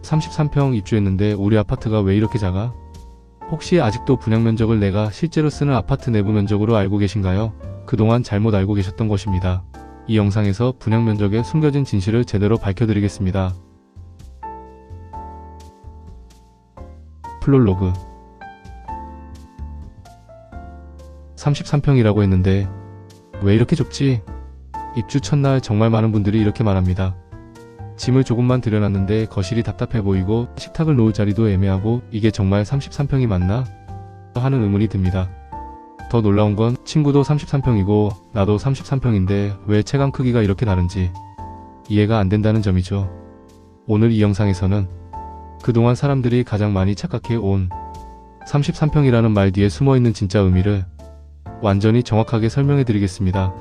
33평 입주했는데 우리 아파트가 왜 이렇게 작아? 혹시 아직도 분양 면적을 내가 실제로 쓰는 아파트 내부 면적으로 알고 계신가요? 그동안 잘못 알고 계셨던 것입니다. 이 영상에서 분양 면적의 숨겨진 진실을 제대로 밝혀드리겠습니다. 플롤로그 33평이라고 했는데 왜 이렇게 좁지? 입주 첫날 정말 많은 분들이 이렇게 말합니다. 짐을 조금만 들여놨는데 거실이 답답해 보이고 식탁을 놓을 자리도 애매하고 이게 정말 33평이 맞나? 하는 의문이 듭니다. 더 놀라운 건 친구도 33평이고 나도 33평인데 왜 채광 크기가 이렇게 다른지 이해가 안 된다는 점이죠. 오늘 이 영상에서는 그동안 사람들이 가장 많이 착각해 온 33평이라는 말 뒤에 숨어있는 진짜 의미를 완전히 정확하게 설명해 드리겠습니다.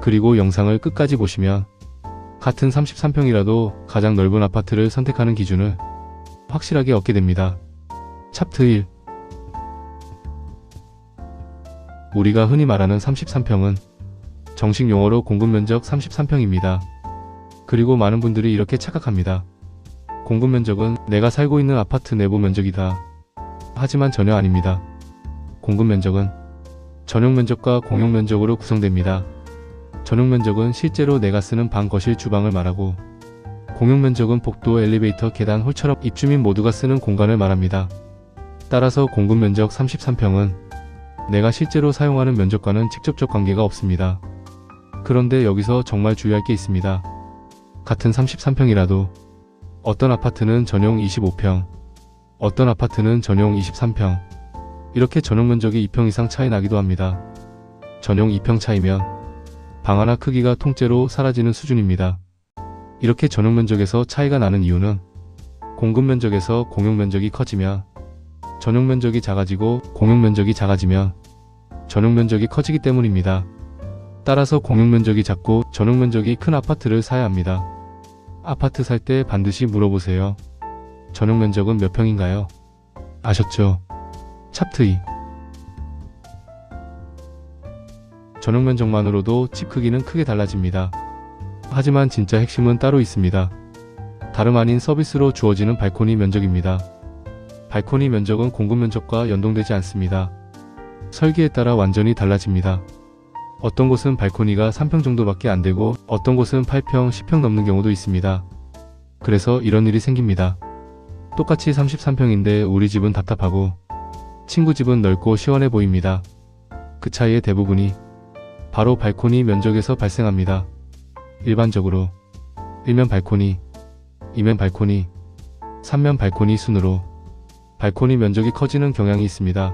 그리고 영상을 끝까지 보시면 같은 33평이라도 가장 넓은 아파트를 선택하는 기준을 확실하게 얻게 됩니다. 챕터 1. 우리가 흔히 말하는 33평은 정식 용어로 공급면적 33평입니다. 그리고 많은 분들이 이렇게 착각합니다. 공급면적은 내가 살고 있는 아파트 내부 면적이다. 하지만 전혀 아닙니다. 공급면적은 전용면적과 공용면적으로 구성됩니다. 전용면적은 실제로 내가 쓰는 방, 거실, 주방을 말하고 공용면적은 복도, 엘리베이터, 계단, 홀처럼 입주민 모두가 쓰는 공간을 말합니다. 따라서 공급면적 33평은 내가 실제로 사용하는 면적과는 직접적 관계가 없습니다. 그런데 여기서 정말 주의할 게 있습니다. 같은 33평이라도 어떤 아파트는 전용 25평, 어떤 아파트는 전용 23평, 이렇게 전용면적이 2평 이상 차이 나기도 합니다. 전용 2평 차이면 방 하나 크기가 통째로 사라지는 수준입니다. 이렇게 전용면적에서 차이가 나는 이유는 공급면적에서 공용면적이 커지면 전용면적이 작아지고 공용면적이 작아지면 전용면적이 커지기 때문입니다. 따라서 공용면적이 작고 전용면적이 큰 아파트를 사야 합니다. 아파트 살 때 반드시 물어보세요. 전용면적은 몇 평인가요? 아셨죠? 챕터 2. 전용면적만으로도 집 크기는 크게 달라집니다. 하지만 진짜 핵심은 따로 있습니다. 다름 아닌 서비스로 주어지는 발코니 면적입니다. 발코니 면적은 공급면적과 연동되지 않습니다. 설계에 따라 완전히 달라집니다. 어떤 곳은 발코니가 3평 정도밖에 안 되고 어떤 곳은 8평, 10평 넘는 경우도 있습니다. 그래서 이런 일이 생깁니다. 똑같이 33평인데 우리 집은 답답하고 친구 집은 넓고 시원해 보입니다. 그 차이의 대부분이 바로 발코니 면적에서 발생합니다. 일반적으로 1면 발코니, 2면 발코니, 3면 발코니 순으로 발코니 면적이 커지는 경향이 있습니다.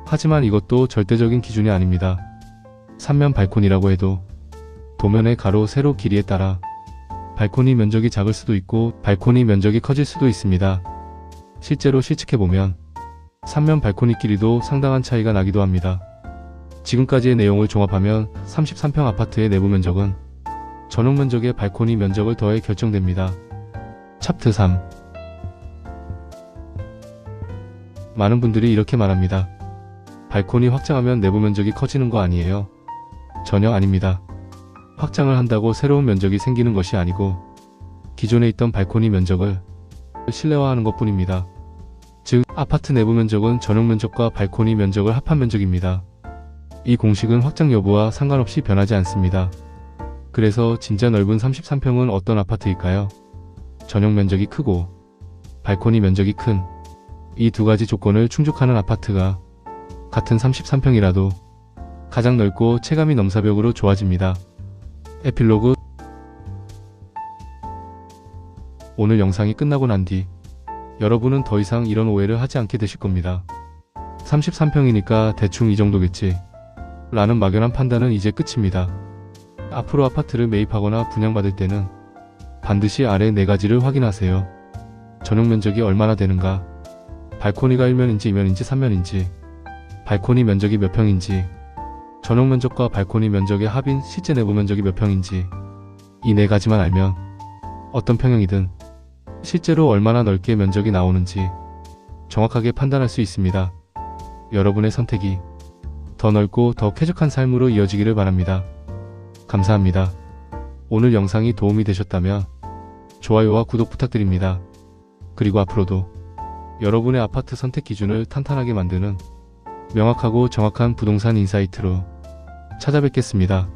하지만 이것도 절대적인 기준이 아닙니다. 3면 발코니라고 해도 도면의 가로, 세로 길이에 따라 발코니 면적이 작을 수도 있고 발코니 면적이 커질 수도 있습니다. 실제로 실측해보면 3면 발코니 길이도 상당한 차이가 나기도 합니다. 지금까지의 내용을 종합하면 33평 아파트의 내부 면적은 전용 면적의 발코니 면적을 더해 결정됩니다. 챕터 3. 많은 분들이 이렇게 말합니다. 발코니 확장하면 내부 면적이 커지는 거 아니에요? 전혀 아닙니다. 확장을 한다고 새로운 면적이 생기는 것이 아니고 기존에 있던 발코니 면적을 실내화하는 것 뿐입니다. 즉, 아파트 내부 면적은 전용 면적과 발코니 면적을 합한 면적입니다. 이 공식은 확장 여부와 상관없이 변하지 않습니다. 그래서 진짜 넓은 33평은 어떤 아파트일까요? 전용 면적이 크고 발코니 면적이 큰 이 두 가지 조건을 충족하는 아파트가 같은 33평이라도 가장 넓고 체감이 넘사벽으로 좋아집니다. 에필로그. 오늘 영상이 끝나고 난 뒤 여러분은 더 이상 이런 오해를 하지 않게 되실 겁니다. 33평이니까 대충 이 정도겠지 라는 막연한 판단은 이제 끝입니다. 앞으로 아파트를 매입하거나 분양받을 때는 반드시 아래 4가지를 확인하세요. 전용 면적이 얼마나 되는가, 발코니가 1면인지 2면인지 3면인지, 발코니 면적이 몇 평인지, 전용 면적과 발코니 면적의 합인 실제 내부 면적이 몇 평인지, 이 4가지만 알면 어떤 평형이든 실제로 얼마나 넓게 면적이 나오는지 정확하게 판단할 수 있습니다. 여러분의 선택이 더 넓고 더 쾌적한 삶으로 이어지기를 바랍니다. 감사합니다. 오늘 영상이 도움이 되셨다면 좋아요와 구독 부탁드립니다. 그리고 앞으로도 여러분의 아파트 선택 기준을 탄탄하게 만드는 명확하고 정확한 부동산 인사이트로 찾아뵙겠습니다.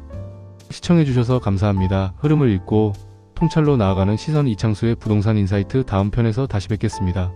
시청해주셔서 감사합니다. 흐름을 읽고 통찰로 나아가는 시선 이창수의 부동산 인사이트 다음 편에서 다시 뵙겠습니다.